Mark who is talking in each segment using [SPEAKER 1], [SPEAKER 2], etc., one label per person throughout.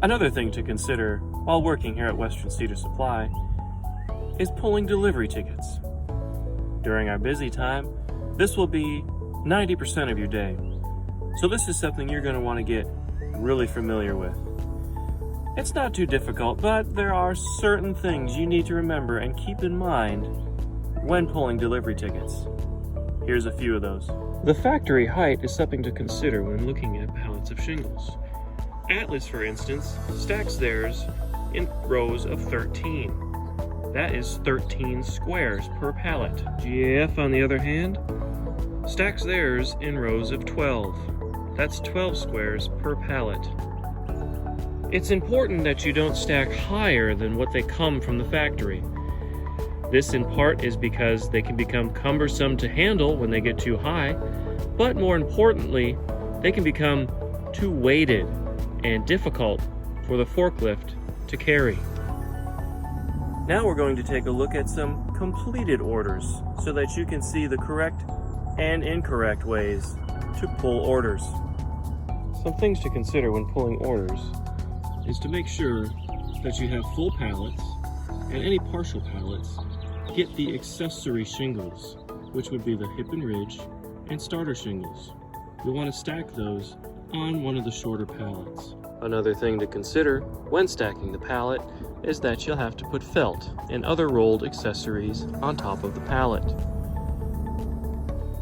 [SPEAKER 1] Another thing to consider while working here at Western Cedar Supply is pulling delivery tickets. During our busy time, this will be 90% of your day. So this is something you're going to want to get really familiar with. It's not too difficult, but there are certain things you need to remember and keep in mind when pulling delivery tickets. Here's a few of those. The factory height is something to consider when looking at pallets of shingles. Atlas, for instance, stacks theirs in rows of 13. That is 13 squares per pallet. GAF, on the other hand, stacks theirs in rows of 12. That's 12 squares per pallet. It's important that you don't stack higher than what they come from the factory. This in part is because they can become cumbersome to handle when they get too high, but more importantly, they can become too weighted and difficult for the forklift to carry. Now we're going to take a look at some completed orders so that you can see the correct and incorrect ways to pull orders. Some things to consider when pulling orders is to make sure that you have full pallets, and any partial pallets get the accessory shingles, which would be the hip and ridge and starter shingles. You'll want to stack those on one of the shorter pallets. Another thing to consider when stacking the pallet is that you'll have to put felt and other rolled accessories on top of the pallet.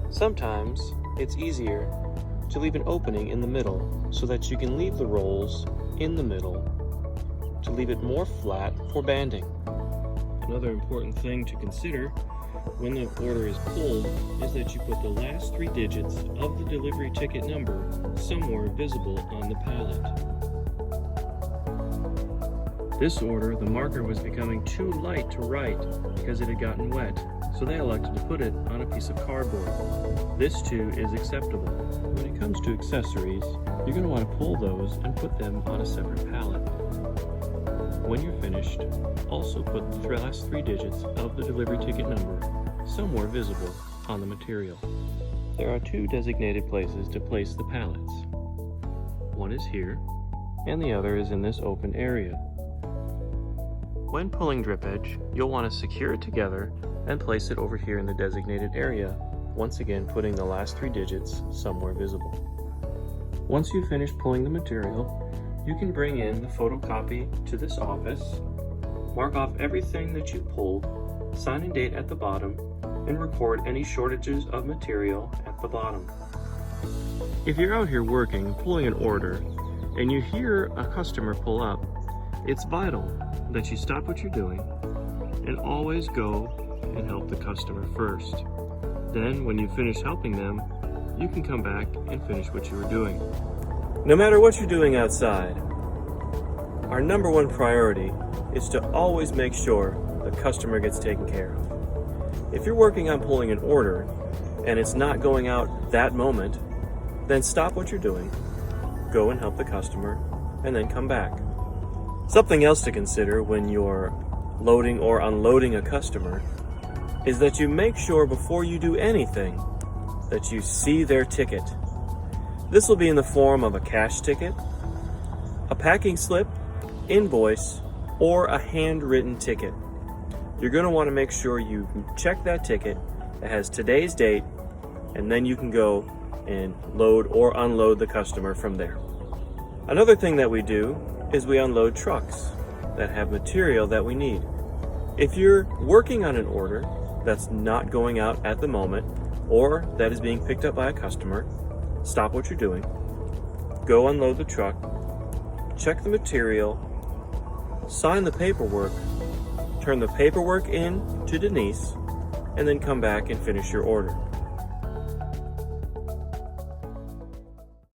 [SPEAKER 1] Sometimes it's easier to leave an opening in the middle so that you can leave the rolls in the middle to leave it more flat for banding. Another important thing to consider when the order is pulled is that you put the last 3 digits of the delivery ticket number somewhere visible on the pallet. This order, the marker was becoming too light to write because it had gotten wet, so they elected to put it on a piece of cardboard. This too is acceptable. When it comes to accessories, you're going to want to pull those and put them on a separate pallet. When you're finished, also put the last 3 digits of the delivery ticket number somewhere visible on the material. There are 2 designated places to place the pallets. One is here, and the other is in this open area. When pulling drip edge, you'll want to secure it together and place it over here in the designated area, once again putting the last 3 digits somewhere visible. Once you've finished pulling the material, you can bring in the photocopy to this office, mark off everything that you pulled, sign and date at the bottom, and record any shortages of material at the bottom. If you're out here working, pulling an order, and you hear a customer pull up, it's vital that you stop what you're doing and always go and help the customer first. Then, when you finish helping them, you can come back and finish what you were doing. No matter what you're doing outside, our number 1 priority is to always make sure the customer gets taken care of. If you're working on pulling an order and it's not going out that moment, then stop what you're doing, go and help the customer, and then come back. Something else to consider when you're loading or unloading a customer is that you make sure before you do anything that you see their ticket. This will be in the form of a cash ticket, a packing slip, invoice, or a handwritten ticket. You're going to want to make sure you check that ticket that has today's date, and then you can go and load or unload the customer from there. Another thing that we do is we unload trucks that have material that we need. If you're working on an order that's not going out at the moment, or that is being picked up by a customer, stop what you're doing, go unload the truck, check the material, sign the paperwork, turn the paperwork in to Denise, and then come back and finish your order.